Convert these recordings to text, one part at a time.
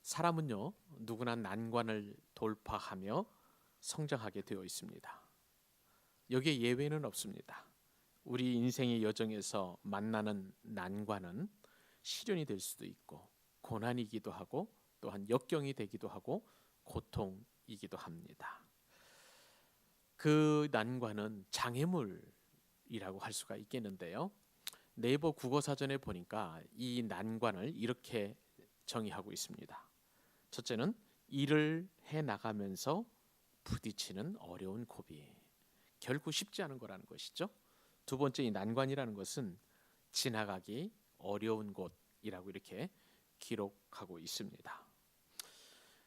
사람은요, 누구나 난관을 돌파하며 성장하게 되어 있습니다. 여기에 예외는 없습니다. 우리 인생의 여정에서 만나는 난관은 시련이 될 수도 있고, 고난이기도 하고, 또한 역경이 되기도 하고, 고통이기도 합니다. 그 난관은 장애물이라고 할 수가 있겠는데요. 네이버 국어사전에 보니까 이 난관을 이렇게 정의하고 있습니다. 첫째는 일을 해 나가면서 부딪히는 어려운 고비. 결코 쉽지 않은 거라는 것이죠. 두 번째, 이 난관이라는 것은 지나가기 어려운 곳이라고 이렇게 기록하고 있습니다.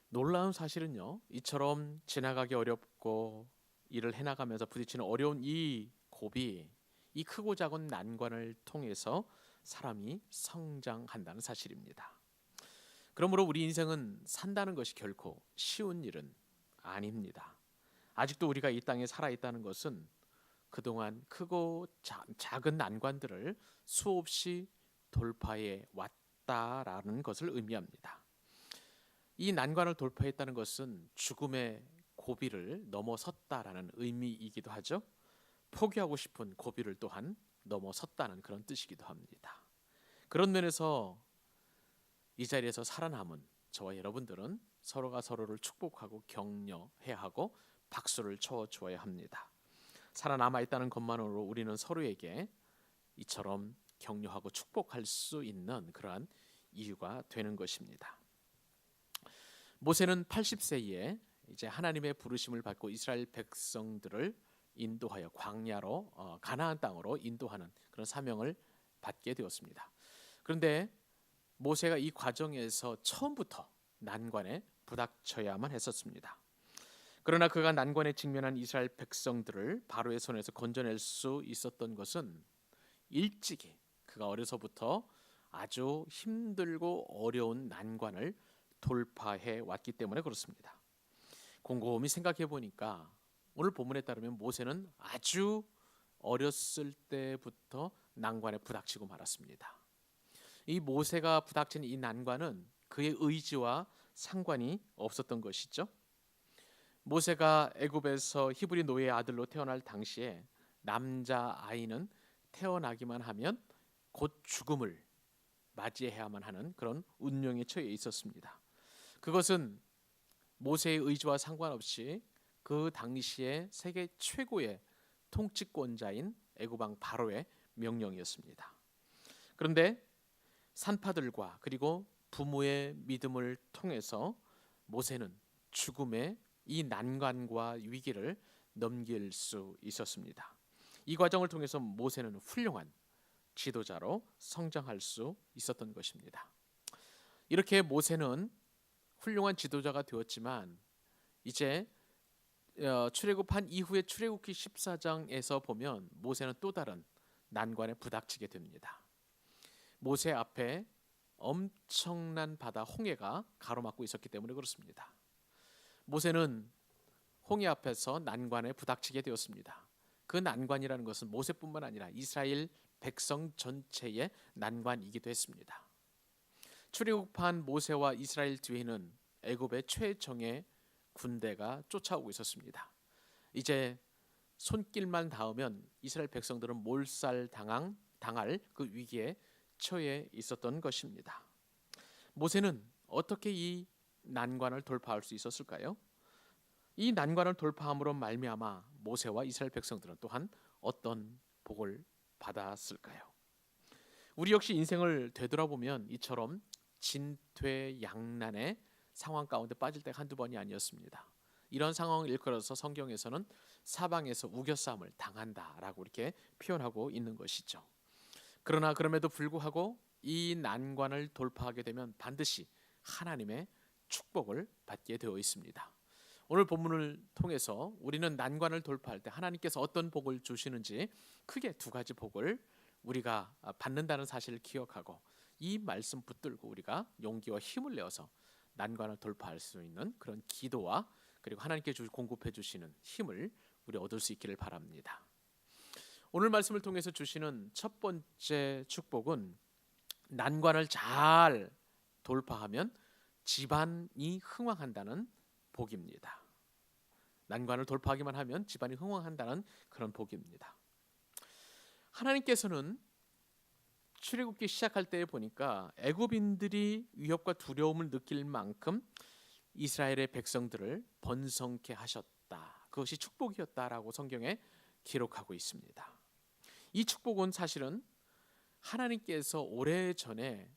놀라운 사실은요, 이처럼 지나가기 어렵고 일을 해나가면서 부딪히는 어려운 이 고비, 이 크고 작은 난관을 통해서 사람이 성장한다는 사실입니다. 그러므로 우리 인생은 산다는 것이 결코 쉬운 일은 아닙니다. 아직도 우리가 이 땅에 살아있다는 것은 그동안 크고 작은 난관들을 수없이 돌파해 왔다라는 것을 의미합니다. 이 난관을 돌파했다는 것은 죽음의 고비를 넘어섰다라는 의미이기도 하죠. 포기하고 싶은 고비를 또한 넘어섰다는 그런 뜻이기도 합니다. 그런 면에서 이 자리에서 살아남은 저와 여러분들은 서로가 서로를 축복하고 격려해야 하고 박수를 쳐주어야 합니다. 살아남아 있다는 것만으로 우리는 서로에게 이처럼 격려하고 축복할 수 있는 그러한 이유가 되는 것입니다. 모세는 80세에 이제 하나님의 부르심을 받고 이스라엘 백성들을 인도하여 광야로 가나안 땅으로 인도하는 그런 사명을 받게 되었습니다. 그런데 모세가 이 과정에서 처음부터 난관에 부닥쳐야만 했었습니다. 그러나 그가 난관에 직면한 이스라엘 백성들을 바로의 손에서 건져낼 수 있었던 것은 일찍이 그가 어려서부터 아주 힘들고 어려운 난관을 돌파해 왔기 때문에 그렇습니다. 곰곰이 생각해 보니까 오늘 본문에 따르면 모세는 아주 어렸을 때부터 난관에 부닥치고 말았습니다. 이 모세가 부닥친 이 난관은 그의 의지와 상관이 없었던 것이죠. 모세가 애굽에서 히브리 노예의 아들로 태어날 당시에 남자 아이는 태어나기만 하면 곧 죽음을 맞이해야만 하는 그런 운명에 처해 있었습니다. 그것은 모세의 의지와 상관없이 그 당시에 세계 최고의 통치권자인 애굽 왕 바로의 명령이었습니다. 그런데 산파들과 그리고 부모의 믿음을 통해서 모세는 죽음의 이 난관과 위기를 넘길 수 있었습니다. 이 과정을 통해서 모세는 훌륭한 지도자로 성장할 수 있었던 것입니다. 이렇게 모세는 훌륭한 지도자가 되었지만 이제 출애굽한 이후에 출애굽기 14장에서 보면 모세는 또 다른 난관에 부닥치게 됩니다. 모세 앞에 엄청난 바다 홍해가 가로막고 있었기 때문에 그렇습니다. 모세는 홍해 앞에서 난관에 부닥치게 되었습니다. 그 난관이라는 것은 모세뿐만 아니라 이스라엘 백성 전체의 난관이기도 했습니다. 출애굽한 모세와 이스라엘 뒤에는 애굽의 최정예 군대가 쫓아오고 있었습니다. 이제 손길만 닿으면 이스라엘 백성들은 당할 그 위기에 처해 있었던 것입니다. 모세는 어떻게 이 난관을 돌파할 수 있었을까요? 이 난관을 돌파함으로 말미암아 모세와 이스라엘 백성들은 또한 어떤 복을 받았을까요? 우리 역시 인생을 되돌아보면 이처럼 진퇴양난의 상황 가운데 빠질 때가 한두 번이 아니었습니다. 이런 상황을 일컬어서 성경에서는 사방에서 우겨싸움을 당한다라고 이렇게 표현하고 있는 것이죠. 그러나 그럼에도 불구하고 이 난관을 돌파하게 되면 반드시 하나님의 축복을 받게 되어 있습니다. 오늘 본문을 통해서 우리는 난관을 돌파할 때 하나님께서 어떤 복을 주시는지 크게 두 가지 복을 우리가 받는다는 사실을 기억하고 이 말씀 붙들고 우리가 용기와 힘을 내어서 난관을 돌파할 수 있는 그런 기도와 그리고 하나님께 공급해 주시는 힘을 우리 얻을 수 있기를 바랍니다. 오늘 말씀을 통해서 주시는 첫 번째 축복은 난관을 잘 돌파하면 집안이 흥왕한다는 복입니다. 난관을 돌파하기만 하면 집안이 흥왕한다는 그런 복입니다. 하나님께서는 출애굽기 시작할 때 보니까 애굽인들이 위협과 두려움을 느낄 만큼 이스라엘의 백성들을 번성케 하셨다. 그것이 축복이었다라고 성경에 기록하고 있습니다. 이 축복은 사실은 하나님께서 오래전에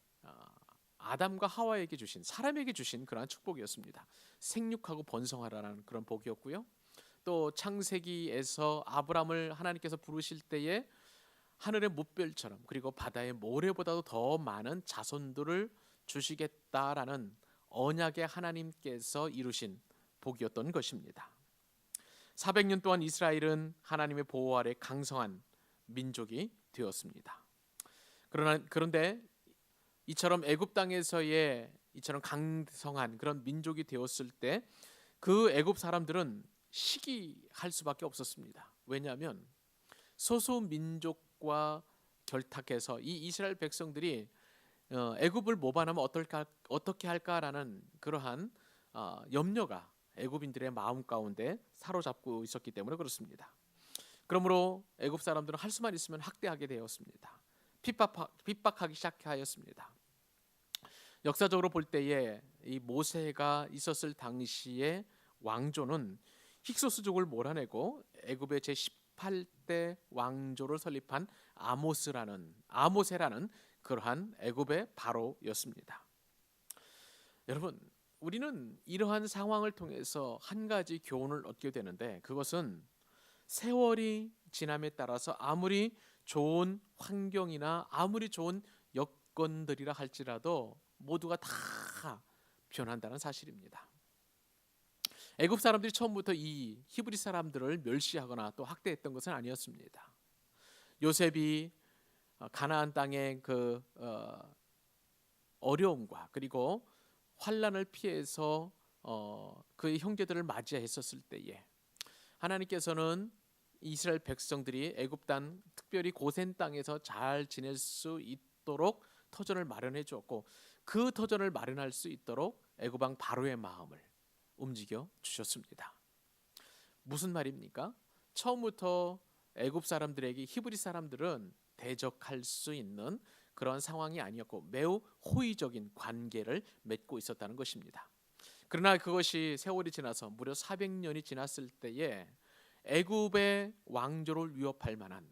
아담과 하와에게 주신, 사람에게 주신 그러한 축복이었습니다. 생육하고 번성하라는 그런 복이었고요. 또 창세기에서 아브람을 하나님께서 부르실 때에 하늘의 무별처럼 그리고 바다의 모래보다도 더 많은 자손들을 주시겠다라는 언약의 하나님께서 이루신 복이었던 것입니다. 400년 동안 이스라엘은 하나님의 보호 아래 강성한 민족이 되었습니다. 그런데 이처럼 애굽 땅에서의 이처럼 강성한 그런 민족이 되었을 때 그 애굽 사람들은 시기할 수밖에 없었습니다. 왜냐하면 소수 민족과 결탁해서 이 이스라엘 백성들이 애굽을 모반하면 어떻게 할까라는 그러한 염려가 애굽인들의 마음 가운데 사로잡고 있었기 때문에 그렇습니다. 그러므로 애굽 사람들은 할 수만 있으면 학대하게 되었습니다. 핍박하기 시작하였습니다. 역사적으로 볼 때에 이 모세가 있었을 당시에 왕조는 힉소스족을 몰아내고 애굽의 제18대 왕조를 설립한 아모세라는 그러한 애굽의 바로였습니다. 여러분, 우리는 이러한 상황을 통해서 한 가지 교훈을 얻게 되는데, 그것은 세월이 지남에 따라서 아무리 좋은 환경이나 아무리 좋은 여건들이라 할지라도 모두가 다 변한다는 사실입니다. 애굽 사람들이 처음부터 이 히브리 사람들을 멸시하거나 또 학대했던 것은 아니었습니다. 요셉이 가나안 땅의 그 어려움과 그리고 환란을 피해서 그의 형제들을 맞이했었을 때에 하나님께서는 이스라엘 백성들이 애굽 땅, 특별히 고센 땅에서 잘 지낼 수 있도록 터전을 마련해 주었고, 그 터전을 마련할 수 있도록 애굽 왕 바로의 마음을 움직여 주셨습니다. 무슨 말입니까? 처음부터 애굽 사람들에게 히브리 사람들은 대적할 수 있는 그런 상황이 아니었고 매우 호의적인 관계를 맺고 있었다는 것입니다. 그러나 그것이 세월이 지나서 무려 400년이 지났을 때에 애굽의 왕조를 위협할 만한,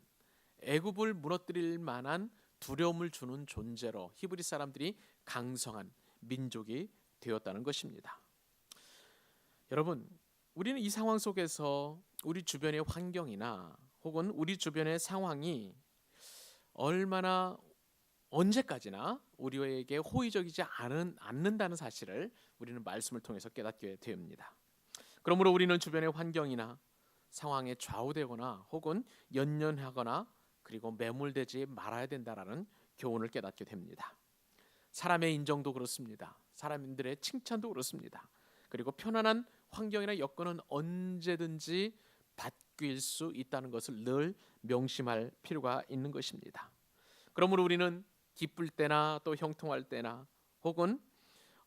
애굽을 무너뜨릴 만한 두려움을 주는 존재로 히브리 사람들이 강성한 민족이 되었다는 것입니다. 여러분, 우리는 이 상황 속에서 우리 주변의 환경이나 혹은 우리 주변의 상황이 얼마나 언제까지나 우리에게 호의적이지 않는다는 사실을 우리는 말씀을 통해서 깨닫게 됩니다. 그러므로 우리는 주변의 환경이나 상황에 좌우되거나 혹은 연연하거나 그리고 매몰되지 말아야 된다라는 교훈을 깨닫게 됩니다. 사람의 인정도 그렇습니다. 사람들의 칭찬도 그렇습니다. 그리고 편안한 환경이나 여건은 언제든지 바뀔 수 있다는 것을 늘 명심할 필요가 있는 것입니다. 그러므로 우리는 기쁠 때나 또 형통할 때나 혹은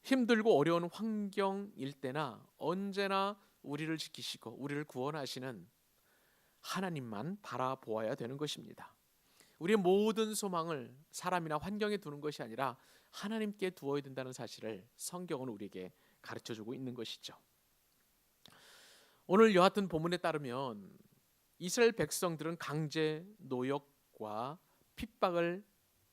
힘들고 어려운 환경일 때나 언제나 우리를 지키시고 우리를 구원하시는 하나님만 바라보아야 되는 것입니다. 우리의 모든 소망을 사람이나 환경에 두는 것이 아니라 하나님께 두어야 된다는 사실을 성경은 우리에게 가르쳐주고 있는 것이죠. 오늘 여하튼 본문에 따르면 이스라엘 백성들은 강제 노역과 핍박을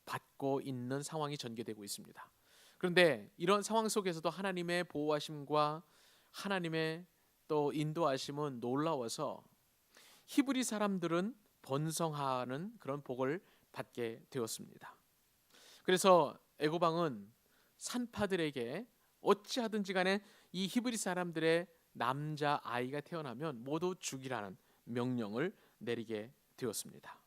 받고 있는 상황이 전개되고 있습니다. 그런데 이런 상황 속에서도 하나님의 보호하심과 하나님의 또 인도하심은 놀라워서 히브리 사람들은 번성하는 그런 복을 받게 되었습니다. 그래서 애굽 왕은 산파들에게 어찌하든지 간에 이 히브리 사람들의 남자 아이가 태어나면 모두 죽이라는 명령을 내리게 되었습니다.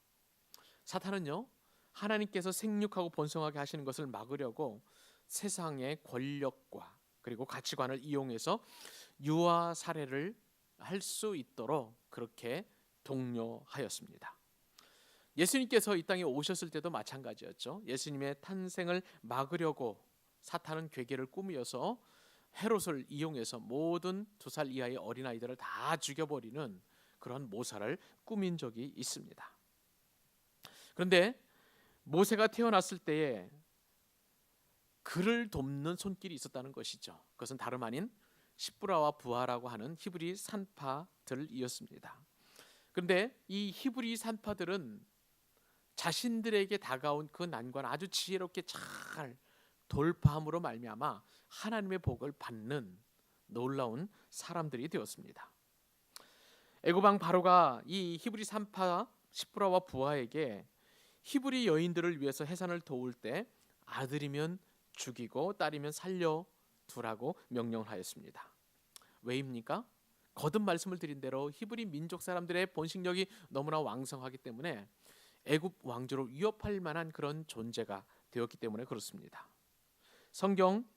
사탄은요, 하나님께서 생육하고 번성하게 하시는 것을 막으려고 세상의 권력과 그리고 가치관을 이용해서 유아 살해를 할 수 있도록 그렇게 독려하였습니다. 예수님께서 이 땅에 오셨을 때도 마찬가지였죠. 예수님의 탄생을 막으려고 사탄은 괴계를 꾸미어서 헤롯을 이용해서 모든 2살 이하의 어린아이들을 다 죽여버리는 그런 모사를 꾸민 적이 있습니다. 그런데 모세가 태어났을 때에 그를 돕는 손길이 있었다는 것이죠. 그것은 다름 아닌 시브라와 부하라고 하는 히브리 산파들이었습니다. 그런데 이 히브리 산파들은 자신들에게 다가온 그 난관을 아주 지혜롭게 잘 돌파함으로 말미암아 하나님의 복을 받는 놀라운 사람들이 되었습니다. 애굽 왕 바로가 이 히브리 산파 시브라와 부하에게 히브리 여인들을 위해서 해산을 도울 때 아들이면 죽이고 딸이면 살려두라고 명령을 하였습니다. 왜입니까? 거듭 말씀을 드린 대로 히브리 민족 사람들의 번식력이 너무나 왕성하기 때문에 애굽 왕조를 위협할 만한 그런 존재가 되었기 때문에 그렇습니다. 성경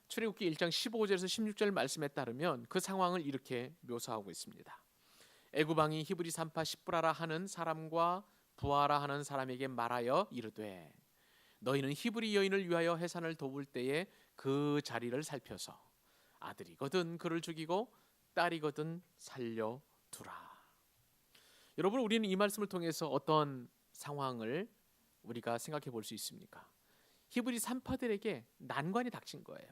출애굽기 1장 15절에서 16절 말씀에 따르면 그 상황을 이렇게 묘사하고 있습니다. 애굽 왕이 히브리 산파 시브라라 하는 사람과 부하라 하는 사람에게 말하여 이르되 너희는 히브리 여인을 위하여 해산을 도울 때에 그 자리를 살펴서 아들이거든 그를 죽이고 딸이거든 살려두라. 여러분, 우리는 이 말씀을 통해서 어떤 상황을 우리가 생각해 볼 수 있습니까? 히브리 산파들에게 난관이 닥친 거예요.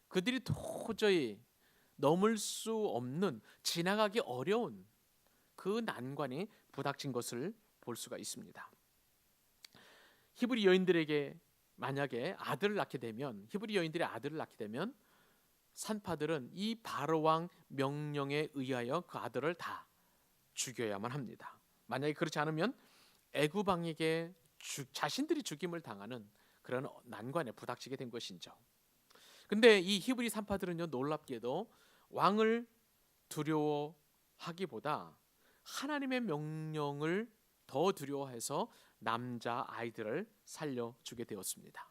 그들이 도저히 넘을 수 없는, 지나가기 어려운 그 난관이 부닥친 것을 볼 수가 있습니다. 히브리 여인들에게 만약에 아들을 낳게 되면, 히브리 여인들의 아들을 낳게 되면 산파들은 이 바로 왕 명령에 의하여 그 아들을 다 죽여야만 합니다. 만약에 그렇지 않으면 애굽 왕에게 자신들이 죽임을 당하는 그런 난관에 부닥치게 된 것이죠. 근데 이 히브리 산파들은요, 놀랍게도 왕을 두려워하기보다 하나님의 명령을 더 두려워해서 남자 아이들을 살려주게 되었습니다.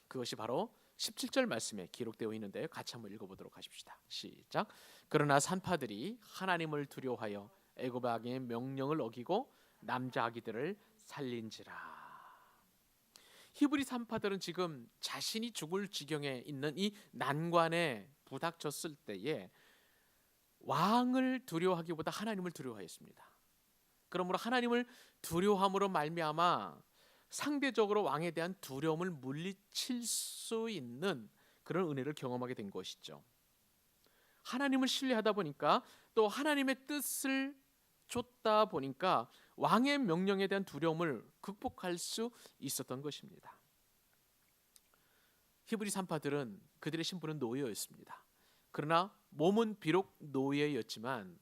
그것이 바로 17절 말씀에 기록되어 있는데요. 같이 한번 읽어보도록 하십시다. 시작. 그러나 산파들이 하나님을 두려워하여 애굽 왕의 명령을 어기고 남자 아기들을 살린지라. 히브리 산파들은 지금 자신이 죽을 지경에 있는 이 난관에 부닥쳤을 때에 왕을 두려워하기보다 하나님을 두려워하였습니다. 그러므로 하나님을 두려워함으로 말미암아 상대적으로 왕에 대한 두려움을 물리칠 수 있는 그런 은혜를 경험하게 된 것이죠. 하나님을 신뢰하다 보니까 또 하나님의 뜻을 쫓다 보니까 왕의 명령에 대한 두려움을 극복할 수 있었던 것입니다. 히브리 산파들은 그들의 신분은 노예였습니다. 그러나 몸은 비록 노예였지만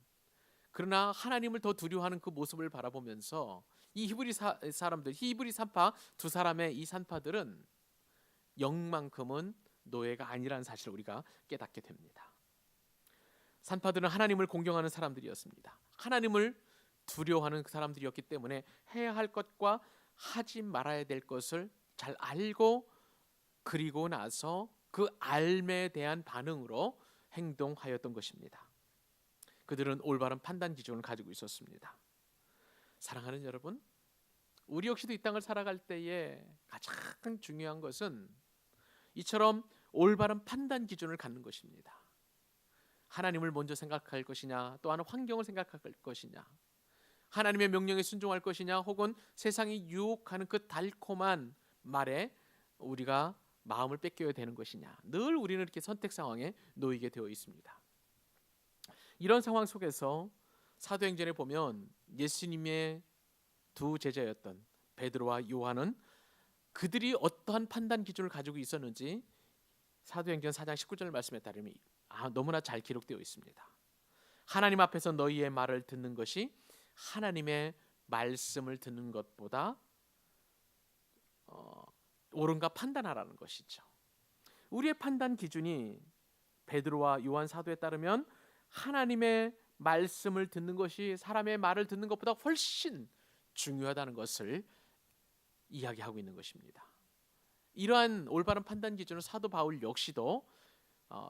그러나 하나님을 더 두려워하는 그 모습을 바라보면서 이 히브리 사람들, 히브리 산파 두 사람의 이 산파들은 영만큼은 노예가 아니라는 사실을 우리가 깨닫게 됩니다. 산파들은 하나님을 공경하는 사람들이었습니다. 하나님을 두려워하는 그 사람들이었기 때문에 해야 할 것과 하지 말아야 될 것을 잘 알고 그리고 나서 그 알에 대한 반응으로 행동하였던 것입니다. 그들은 올바른 판단 기준을 가지고 있었습니다. 사랑하는 여러분, 우리 역시도 이 땅을 살아갈 때에 가장 중요한 것은 이처럼 올바른 판단 기준을 갖는 것입니다. 하나님을 먼저 생각할 것이냐, 또한 환경을 생각할 것이냐, 하나님의 명령에 순종할 것이냐, 혹은 세상이 유혹하는 그 달콤한 말에 우리가 마음을 뺏겨야 되는 것이냐, 늘 우리는 이렇게 선택 상황에 놓이게 되어 있습니다. 이런 상황 속에서 사도행전에 보면 예수님의 두 제자였던 베드로와 요한은 그들이 어떠한 판단 기준을 가지고 있었는지 사도행전 4장 19절 말씀에 따르면 너무나 잘 기록되어 있습니다. 하나님 앞에서 너희의 말을 듣는 것이 하나님의 말씀을 듣는 것보다 옳은가 판단하라는 것이죠. 우리의 판단 기준이 베드로와 요한 사도에 따르면 하나님의 말씀을 듣는 것이 사람의 말을 듣는 것보다 훨씬 중요하다는 것을 이야기하고 있는 것입니다. 이러한 올바른 판단 기준을 사도 바울 역시도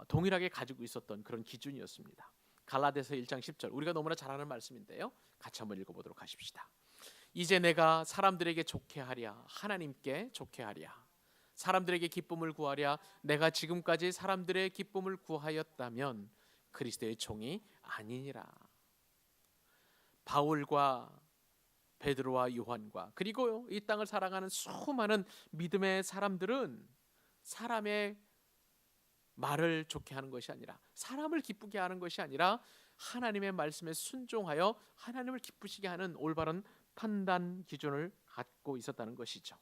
동일하게 가지고 있었던 그런 기준이었습니다. 갈라디아서 1장 10절, 우리가 너무나 잘 아는 말씀인데요. 같이 한번 읽어보도록 하십시다. 이제 내가 사람들에게 좋게 하랴 하나님께 좋게 하랴, 사람들에게 기쁨을 구하랴. 내가 지금까지 사람들의 기쁨을 구하였다면 그리스도의 종이 아니니라. 바울과 베드로와 요한과 그리고 이 땅을 살아가는 수많은 믿음의 사람들은 사람의 말을 좋게 하는 것이 아니라, 사람을 기쁘게 하는 것이 아니라 하나님의 말씀에 순종하여 하나님을 기쁘시게 하는 올바른 판단 기준을 갖고 있었다는 것이죠.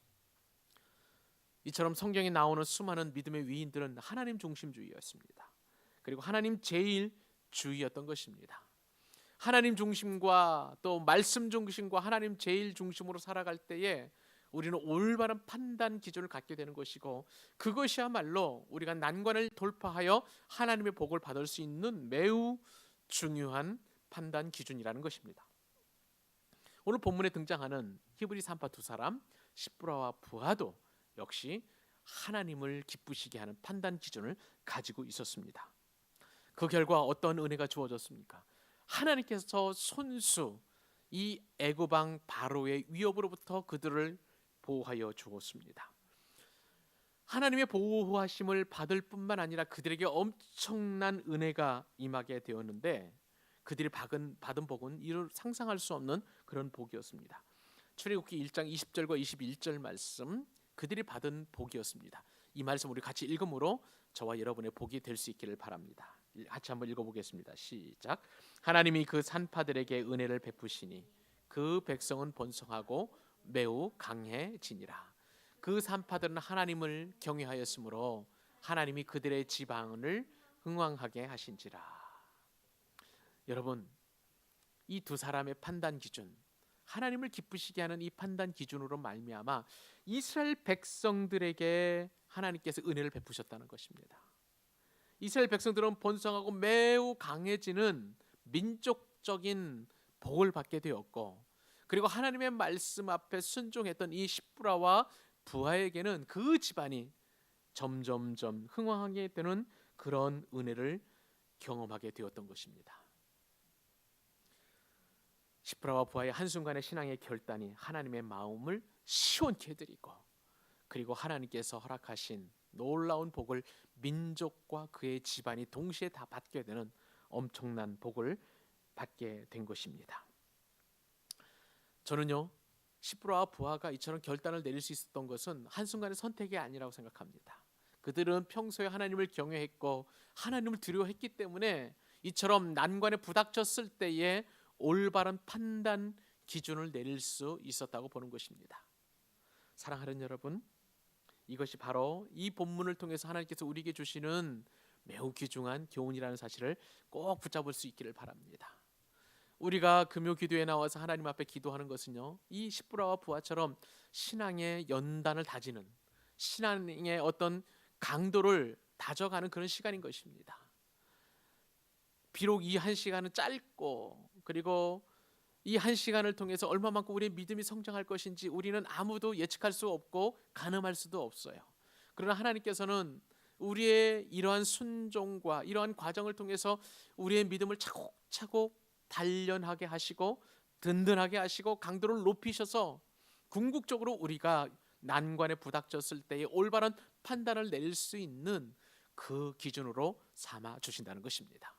이처럼 성경에 나오는 수많은 믿음의 위인들은 하나님 중심주의였습니다. 그리고 하나님 제일주의였던 것입니다. 하나님 중심과 또 말씀 중심과 하나님 제일 중심으로 살아갈 때에 우리는 올바른 판단 기준을 갖게 되는 것이고, 그것이야말로 우리가 난관을 돌파하여 하나님의 복을 받을 수 있는 매우 중요한 판단 기준이라는 것입니다. 오늘 본문에 등장하는 히브리 산파 두 사람 시브라와 부하도 역시 하나님을 기쁘시게 하는 판단 기준을 가지고 있었습니다. 그 결과 어떤 은혜가 주어졌습니까? 하나님께서 손수 이 애굽 왕 바로의 위협으로부터 그들을 보호하여 주었습니다. 하나님의 보호하심을 받을 뿐만 아니라 그들에게 엄청난 은혜가 임하게 되었는데, 그들이 받은 복은 이를 상상할 수 없는 그런 복이었습니다. 출애굽기 1장 20절과 21절 말씀, 그들이 받은 복이었습니다. 이 말씀 우리 같이 읽음으로 저와 여러분의 복이 될 수 있기를 바랍니다. 같이 한번 읽어보겠습니다. 시작. 하나님이 그 산파들에게 은혜를 베푸시니 그 백성은 번성하고 매우 강해지니라. 그 산파들은 하나님을 경외하였으므로 하나님이 그들의 지방을 흥왕하게 하신지라. 여러분, 이 두 사람의 판단 기준, 하나님을 기쁘시게 하는 이 판단 기준으로 말미암아 이스라엘 백성들에게 하나님께서 은혜를 베푸셨다는 것입니다. 이스라엘 백성들은 번성하고 매우 강해지는 민족적인 복을 받게 되었고, 그리고 하나님의 말씀 앞에 순종했던 이 시브라와 부하에게는 그 집안이 점점점 흥왕하게 되는 그런 은혜를 경험하게 되었던 것입니다. 시브라와 부하의 한순간의 신앙의 결단이 하나님의 마음을 시원케 해드리고, 그리고 하나님께서 허락하신 놀라운 복을 민족과 그의 집안이 동시에 다 받게 되는 엄청난 복을 받게 된 것입니다. 저는요, 시브라와 부하가 이처럼 결단을 내릴 수 있었던 것은 한순간의 선택이 아니라고 생각합니다. 그들은 평소에 하나님을 경외했고 하나님을 두려워했기 때문에 이처럼 난관에 부닥쳤을 때에 올바른 판단 기준을 내릴 수 있었다고 보는 것입니다. 사랑하는 여러분, 이것이 바로 이 본문을 통해서 하나님께서 우리에게 주시는 매우 귀중한 교훈이라는 사실을 꼭 붙잡을 수 있기를 바랍니다. 우리가 금요 기도에 나와서 하나님 앞에 기도하는 것은요, 이 시브라와 부하처럼 신앙의 연단을 다지는, 신앙의 어떤 강도를 다져가는 그런 시간인 것입니다. 비록 이 한 시간은 짧고, 그리고 이 한 시간을 통해서 얼마만큼 우리의 믿음이 성장할 것인지 우리는 아무도 예측할 수 없고 가늠할 수도 없어요. 그러나 하나님께서는 우리의 이러한 순종과 이러한 과정을 통해서 우리의 믿음을 차곡차곡 단련하게 하시고 든든하게 하시고 강도를 높이셔서 궁극적으로 우리가 난관에 부닥쳤을 때에 올바른 판단을 내릴 수 있는 그 기준으로 삼아 주신다는 것입니다.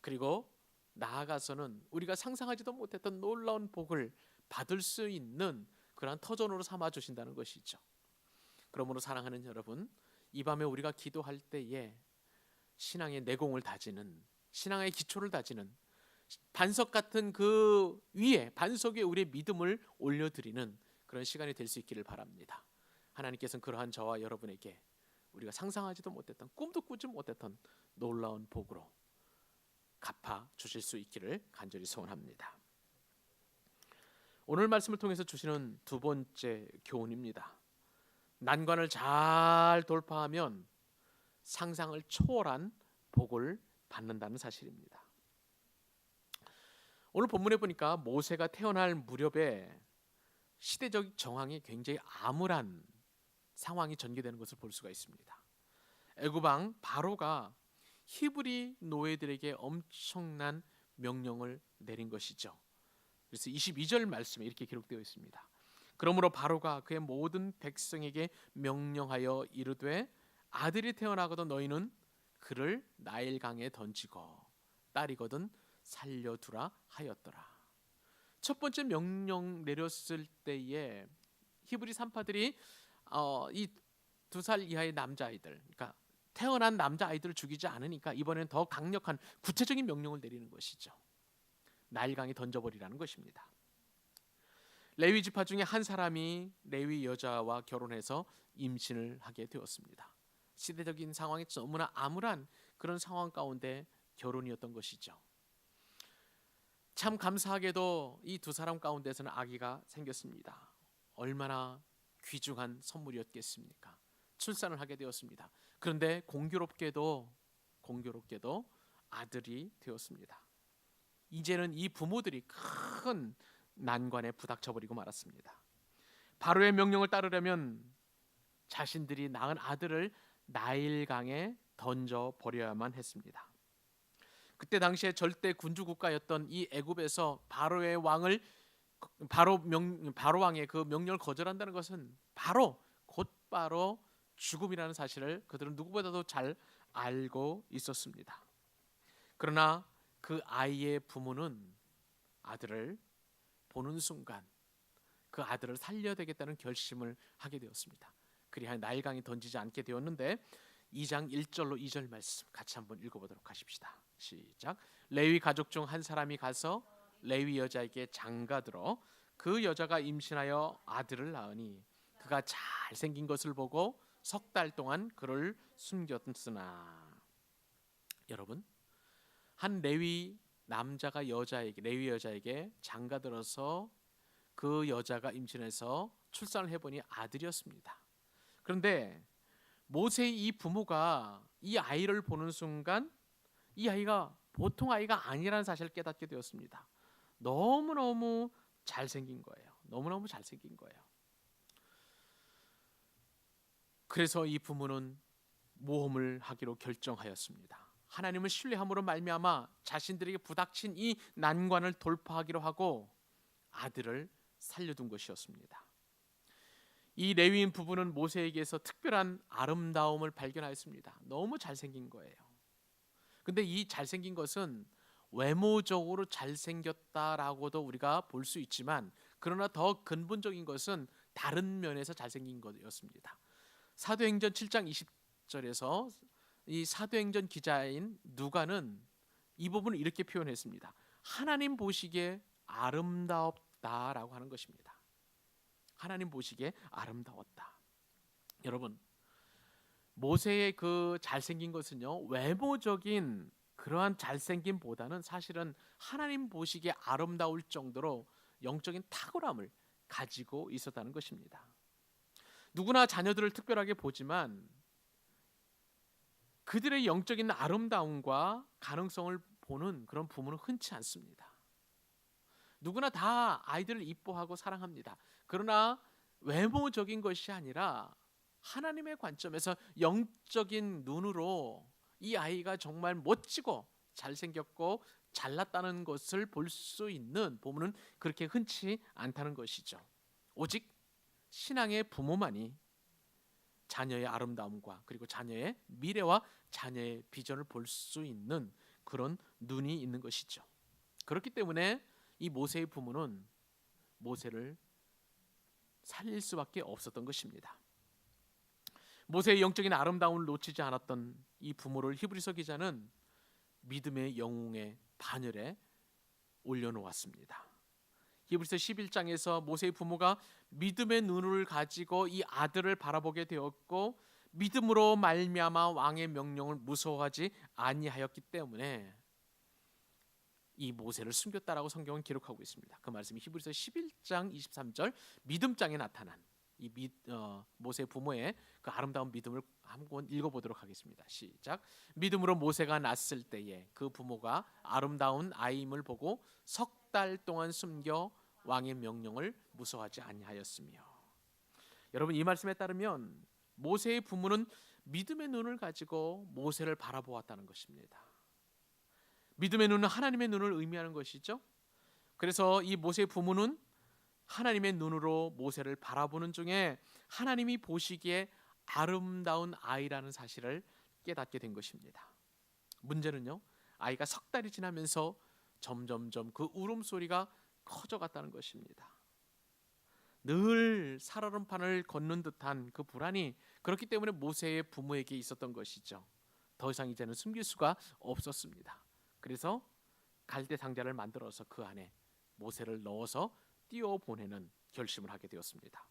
그리고 나아가서는 우리가 상상하지도 못했던 놀라운 복을 받을 수 있는 그러한 터전으로 삼아 주신다는 것이죠. 그러므로 사랑하는 여러분, 이 밤에 우리가 기도할 때에 신앙의 내공을 다지는, 신앙의 기초를 다지는 반석 같은 그 위에, 반석 위에 우리의 믿음을 올려드리는 그런 시간이 될 수 있기를 바랍니다. 하나님께서는 그러한 저와 여러분에게 우리가 상상하지도 못했던, 꿈도 꾸지 못했던 놀라운 복으로 갚아 주실 수 있기를 간절히 소원합니다. 오늘 말씀을 통해서 주시는 두 번째 교훈입니다. 난관을 잘 돌파하면 상상을 초월한 복을 받는다는 사실입니다. 오늘 본문에 보니까 모세가 태어날 무렵에 시대적 정황이 굉장히 암울한 상황이 전개되는 것을 볼 수가 있습니다. 애굽 왕 바로가 히브리 노예들에게 엄청난 명령을 내린 것이죠. 그래서 22절 말씀에 이렇게 기록되어 있습니다. 그러므로 바로가 그의 모든 백성에게 명령하여 이르되 아들이 태어나거든 너희는 그를 나일강에 던지고 딸이거든 살려두라 하였더라. 첫 번째 명령 내렸을 때에 히브리 산파들이 이 2살 이하의 남자아이들, 그러니까 태어난 남자아이들을 죽이지 않으니까 이번에는 더 강력한 구체적인 명령을 내리는 것이죠. 나일강에 던져버리라는 것입니다. 레위 지파 중에 한 사람이 레위 여자와 결혼해서 임신을 하게 되었습니다. 시대적인 상황이 너무나 암울한 그런 상황 가운데 결혼이었던 것이죠. 참 감사하게도 이 두 사람 가운데서는 아기가 생겼습니다. 얼마나 귀중한 선물이었겠습니까? 출산을 하게 되었습니다. 그런데 공교롭게도 아들이 되었습니다. 이제는 이 부모들이 큰 난관에 부닥쳐버리고 말았습니다. 바로의 명령을 따르려면 자신들이 낳은 아들을 나일강에 던져버려야만 했습니다. 그때 당시에 절대 군주 국가였던 이 애굽에서 바로 왕의 그 명령을 거절한다는 것은 곧바로 죽음이라는 사실을 그들은 누구보다도 잘 알고 있었습니다. 그러나 그 아이의 부모는 아들을 보는 순간 그 아들을 살려야 되겠다는 결심을 하게 되었습니다. 그리하여 나일강에 던지지 않게 되었는데 2장 1절로 2절 말씀 같이 한번 읽어보도록 하십시다. 시작. 레위 가족 중 한 사람이 가서 레위 여자에게 장가들어 그 여자가 임신하여 아들을 낳으니 그가 잘생긴 것을 보고 석 달 동안 그를 숨겼으나. 여러분, 한 레위 여자에게 장가들어서 그 여자가 임신해서 출산을 해보니 아들이었습니다. 그런데 모세의 이 부모가 이 아이를 보는 순간 이 아이가 보통 아이가 아니라는 사실을 깨닫게 되었습니다. 너무너무 잘생긴 거예요. 너무너무 잘생긴 거예요. 그래서 이 부모는 모험을 하기로 결정하였습니다. 하나님을 신뢰함으로 말미암아 자신들에게 부닥친 이 난관을 돌파하기로 하고 아들을 살려둔 것이었습니다. 이 레위인 부부는 모세에게서 특별한 아름다움을 발견하였습니다. 너무 잘생긴 거예요. 근데 이 잘생긴 것은 외모적으로 잘생겼다라고도 우리가 볼 수 있지만 그러나 더 근본적인 것은 다른 면에서 잘생긴 것이었습니다. 사도행전 7장 20절에서 이 사도행전 기자인 누가는 이 부분을 이렇게 표현했습니다. 하나님 보시기에 아름다웠다라고 하는 것입니다. 하나님 보시기에 아름다웠다. 여러분, 모세의 그 잘생긴 것은요, 외모적인 그러한 잘생김보다는 사실은 하나님 보시기에 아름다울 정도로 영적인 탁월함을 가지고 있었다는 것입니다. 누구나 자녀들을 특별하게 보지만 그들의 영적인 아름다움과 가능성을 보는 그런 부모는 흔치 않습니다. 누구나 다 아이들을 이뻐하고 사랑합니다. 그러나 외모적인 것이 아니라 하나님의 관점에서 영적인 눈으로 이 아이가 정말 멋지고 잘생겼고 잘났다는 것을 볼 수 있는 부모는 그렇게 흔치 않다는 것이죠. 오직 신앙의 부모만이 자녀의 아름다움과 그리고 자녀의 미래와 자녀의 비전을 볼 수 있는 그런 눈이 있는 것이죠. 그렇기 때문에 이 모세의 부모는 모세를 살릴 수밖에 없었던 것입니다. 모세의 영적인 아름다움을 놓치지 않았던 이 부모를 히브리서 기자는 믿음의 영웅의 반열에 올려놓았습니다. 히브리서 11장에서 모세의 부모가 믿음의 눈을 가지고 이 아들을 바라보게 되었고 믿음으로 말미암아 왕의 명령을 무서워하지 아니하였기 때문에 이 모세를 숨겼다라고 성경은 기록하고 있습니다. 그 말씀이 히브리서 11장 23절 믿음장에 나타난 이 모세 부모의 그 아름다운 믿음을 한번 읽어보도록 하겠습니다. 시작. 믿음으로 모세가 낳았을 때에 그 부모가 아름다운 아이임을 보고 석 달 동안 숨겨 왕의 명령을 무서워하지 아니하였으며. 여러분, 이 말씀에 따르면 모세의 부모는 믿음의 눈을 가지고 모세를 바라보았다는 것입니다. 믿음의 눈은 하나님의 눈을 의미하는 것이죠. 그래서 이 모세의 부모는 하나님의 눈으로 모세를 바라보는 중에 하나님이 보시기에 아름다운 아이라는 사실을 깨닫게 된 것입니다. 문제는요, 아이가 석 달이 지나면서 점점점 그 울음소리가 커져갔다는 것입니다. 늘 살얼음판을 걷는 듯한 그 불안이 그렇기 때문에 모세의 부모에게 있었던 것이죠. 더 이상 이제는 숨길 수가 없었습니다. 그래서 갈대 상자를 만들어서 그 안에 모세를 넣어서 띄워보내는 결심을 하게 되었습니다.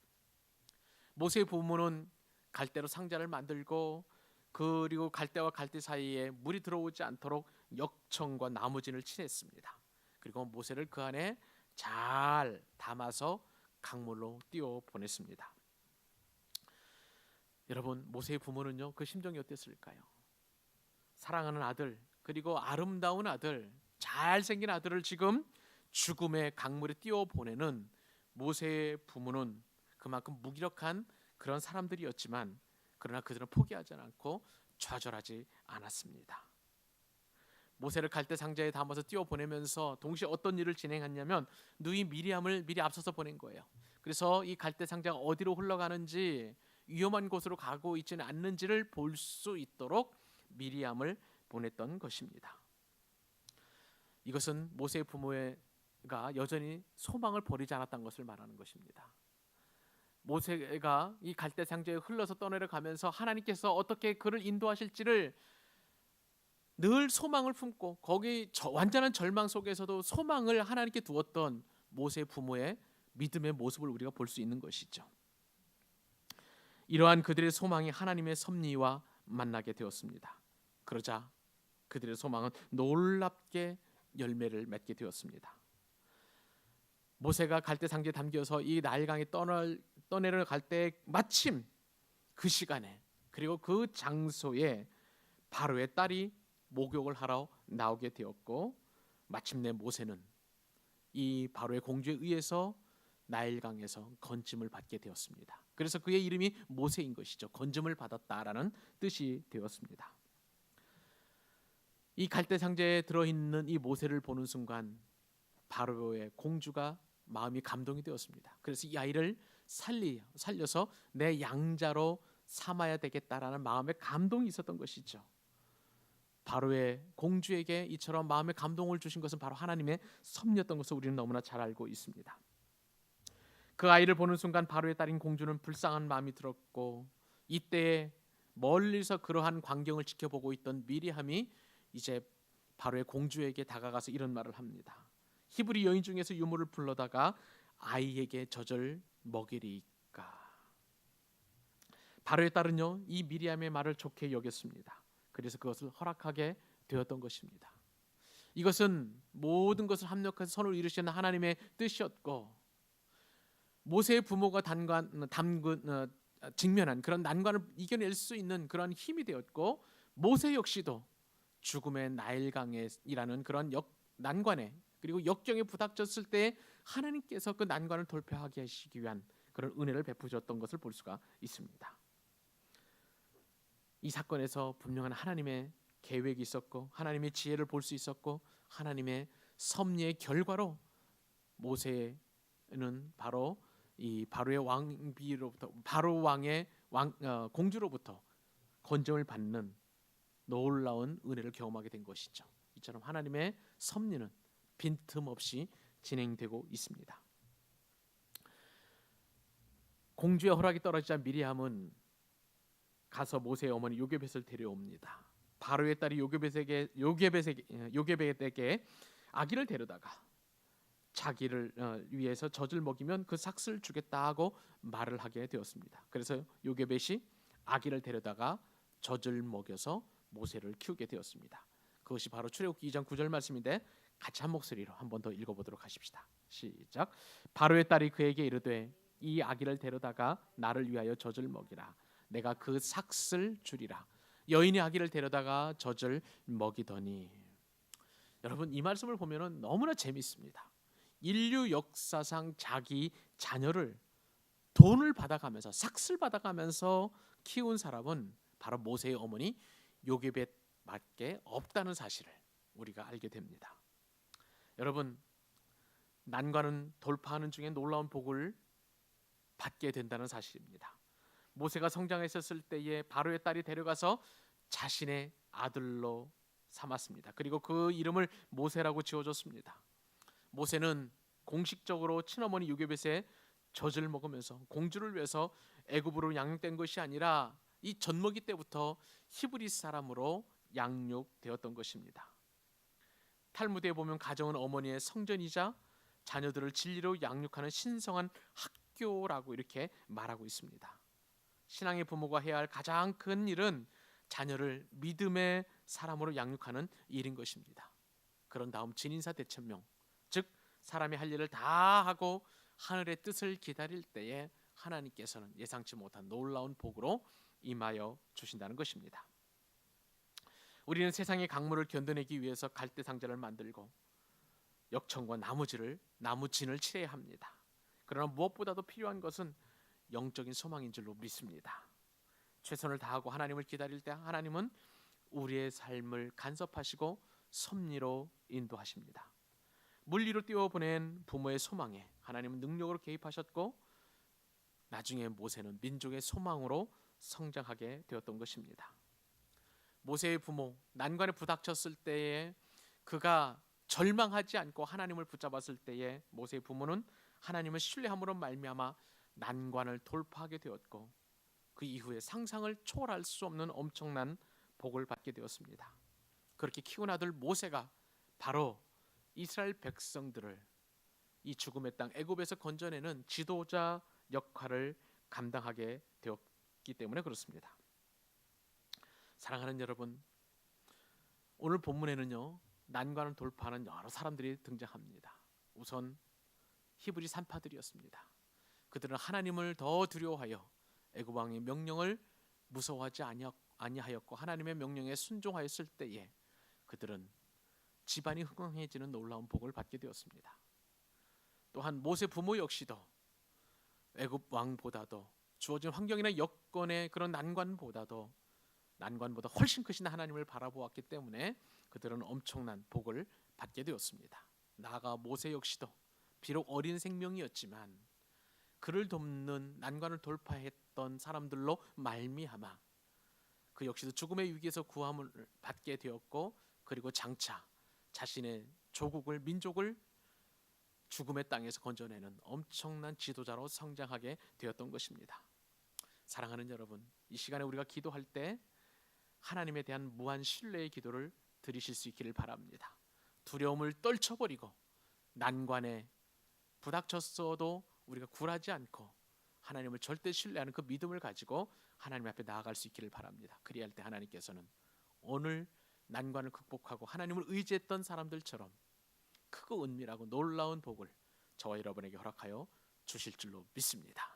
모세의 부모는 갈대로 상자를 만들고 그리고 갈대와 갈대 사이에 물이 들어오지 않도록 역청과 나무진을 칠했습니다. 그리고 모세를 그 안에 잘 담아서 강물로 띄워 보냈습니다. 여러분, 모세의 부모는요, 그 심정이 어땠을까요? 사랑하는 아들, 그리고 아름다운 아들, 잘생긴 아들을 지금 죽음의 강물에 띄워 보내는 모세의 부모는 그만큼 무기력한 그런 사람들이었지만, 그러나 그들은 포기하지 않고 좌절하지 않았습니다. 모세를 갈대 상자에 담아서 띄워 보내면서 동시에 어떤 일을 진행했냐면 누이 미리암을 미리 앞서서 보낸 거예요. 그래서 이 갈대 상자가 어디로 흘러가는지, 위험한 곳으로 가고 있지는 않는지를 볼 수 있도록 미리암을 보냈던 것입니다. 이것은 모세의 부모가 여전히 소망을 버리지 않았다는 것을 말하는 것입니다. 모세가 이 갈대 상자에 흘러서 떠내려가면서 하나님께서 어떻게 그를 인도하실지를 늘 소망을 품고 거기 완전한 절망 속에서도 소망을 하나님께 두었던 모세의 부모의 믿음의 모습을 우리가 볼 수 있는 것이죠. 이러한 그들의 소망이 하나님의 섭리와 만나게 되었습니다. 그러자 그들의 소망은 놀랍게 열매를 맺게 되었습니다. 모세가 갈대 상자에 담겨서 이 나일강에 떠내려갈 때 마침 그 시간에 그리고 그 장소에 바로의 딸이 목욕을 하러 나오게 되었고, 마침내 모세는 이 바로의 공주에 의해서 나일강에서 건짐을 받게 되었습니다. 그래서 그의 이름이 모세인 것이죠. 건짐을 받았다라는 뜻이 되었습니다. 이 갈대 상자에 들어있는 이 모세를 보는 순간 바로의 공주가 마음이 감동이 되었습니다. 그래서 이 아이를 살려서 내 양자로 삼아야 되겠다라는 마음의 감동이 있었던 것이죠. 바로의 공주에게 이처럼 마음의 감동을 주신 것은 바로 하나님의 섭리였던 것을 우리는 너무나 잘 알고 있습니다. 그 아이를 보는 순간 바로의 딸인 공주는 불쌍한 마음이 들었고, 이때에 멀리서 그러한 광경을 지켜보고 있던 미리함이 이제 바로의 공주에게 다가가서 이런 말을 합니다. 히브리 여인 중에서 유모를 불러다가 아이에게 젖을 먹이리까. 바로의 딸은요, 이 미리함의 말을 좋게 여겼습니다. 그래서 그것을 허락하게 되었던 것입니다. 이것은 모든 것을 합력해서 선을 이루시는 하나님의 뜻이었고, 모세의 부모가 직면한 그런 난관을 이겨낼 수 있는 그런 힘이 되었고, 모세 역시도 죽음의 나일강이라는 그런 난관에 그리고 역경에 부닥쳤을 때 하나님께서 그 난관을 돌파하게 하시기 위한 그런 은혜를 베푸셨던 것을 볼 수가 있습니다. 이 사건에서 분명한 하나님의 계획이 있었고, 하나님의 지혜를 볼 수 있었고, 하나님의 섭리의 결과로 모세는 바로 이 바로의 왕비로부터 바로 왕의 공주로부터 건짐을 받는 놀라운 은혜를 경험하게 된 것이죠. 이처럼 하나님의 섭리는 빈틈없이 진행되고 있습니다. 공주의 허락이 떨어지자 미리암은 가서 모세의 어머니 요게벳을 데려옵니다. 바로의 딸이 요게벳에게 아기를 데려다가 자기를 위해서 젖을 먹이면 그 삭슬 주겠다 하고 말을 하게 되었습니다. 그래서 요게벳이 아기를 데려다가 젖을 먹여서 모세를 키우게 되었습니다. 그것이 바로 출애굽기 2장 9절 말씀인데 같이 한 목소리로 한 번 더 읽어보도록 하십시다. 시작. 바로의 딸이 그에게 이르되 이 아기를 데려다가 나를 위하여 젖을 먹이라. 내가 그 삭슬 주리라. 여인이 아기를 데려다가 젖을 먹이더니. 여러분, 이 말씀을 보면은 너무나 재밌습니다. 인류 역사상 자기 자녀를 돈을 받아가면서 삭슬 받아가면서 키운 사람은 바로 모세의 어머니 요게벳밖에 없다는 사실을 우리가 알게 됩니다. 여러분, 난관은 돌파하는 중에 놀라운 복을 받게 된다는 사실입니다. 모세가 성장했었을 때에 바로의 딸이 데려가서 자신의 아들로 삼았습니다. 그리고 그 이름을 모세라고 지어줬습니다. 모세는 공식적으로 친어머니 요게벳의 젖을 먹으면서 공주를 위해서 애굽으로 양육된 것이 아니라 이 젖먹이 때부터 히브리 사람으로 양육되었던 것입니다. 탈무드에 보면 가정은 어머니의 성전이자 자녀들을 진리로 양육하는 신성한 학교라고 이렇게 말하고 있습니다. 신앙의 부모가 해야 할 가장 큰 일은 자녀를 믿음의 사람으로 양육하는 일인 것입니다. 그런 다음 진인사 대천명, 즉 사람이 할 일을 다 하고 하늘의 뜻을 기다릴 때에 하나님께서는 예상치 못한 놀라운 복으로 임하여 주신다는 것입니다. 우리는 세상의 강물을 견뎌내기 위해서 갈대 상자를 만들고 역청과 나무진을 칠해야 합니다. 그러나 무엇보다도 필요한 것은 영적인 소망인 줄로 믿습니다. 최선을 다하고 하나님을 기다릴 때 하나님은 우리의 삶을 간섭하시고 섭리로 인도하십니다. 물리로 띄워보낸 부모의 소망에 하나님은 능력으로 개입하셨고 나중에 모세는 민족의 소망으로 성장하게 되었던 것입니다. 모세의 부모 난관에 부닥쳤을 때에 그가 절망하지 않고 하나님을 붙잡았을 때에 모세의 부모는 하나님을 신뢰함으로 말미암아 난관을 돌파하게 되었고 그 이후에 상상을 초월할 수 없는 엄청난 복을 받게 되었습니다. 그렇게 키운 아들 모세가 바로 이스라엘 백성들을 이 죽음의 땅 애굽에서 건져내는 지도자 역할을 감당하게 되었기 때문에 그렇습니다. 사랑하는 여러분, 오늘 본문에는요 난관을 돌파하는 여러 사람들이 등장합니다. 우선 히브리 산파들이었습니다. 그들은 하나님을 더 두려워하여 애굽 왕의 명령을 무서워하지 아니하였고 하나님의 명령에 순종하였을 때에 그들은 집안이 흥황해지는 놀라운 복을 받게 되었습니다. 또한 모세 부모 역시도 애굽 왕보다도 주어진 환경이나 여건의 그런 난관보다 훨씬 크신 하나님을 바라보았기 때문에 그들은 엄청난 복을 받게 되었습니다. 나아가 모세 역시도 비록 어린 생명이었지만 그를 돕는 난관을 돌파했던 사람들로 말미암아 그 역시도 죽음의 위기에서 구함을 받게 되었고 그리고 장차 자신의 민족을 죽음의 땅에서 건져내는 엄청난 지도자로 성장하게 되었던 것입니다. 사랑하는 여러분, 이 시간에 우리가 기도할 때 하나님에 대한 무한 신뢰의 기도를 드리실 수 있기를 바랍니다. 두려움을 떨쳐버리고 난관에 부닥쳤어도 우리가 굴하지 않고 하나님을 절대 신뢰하는 그 믿음을 가지고 하나님 앞에 나아갈 수 있기를 바랍니다. 그리할 때 하나님께서는 오늘 난관을 극복하고 하나님을 의지했던 사람들처럼 크고 은밀하고 놀라운 복을 저와 여러분에게 허락하여 주실 줄로 믿습니다.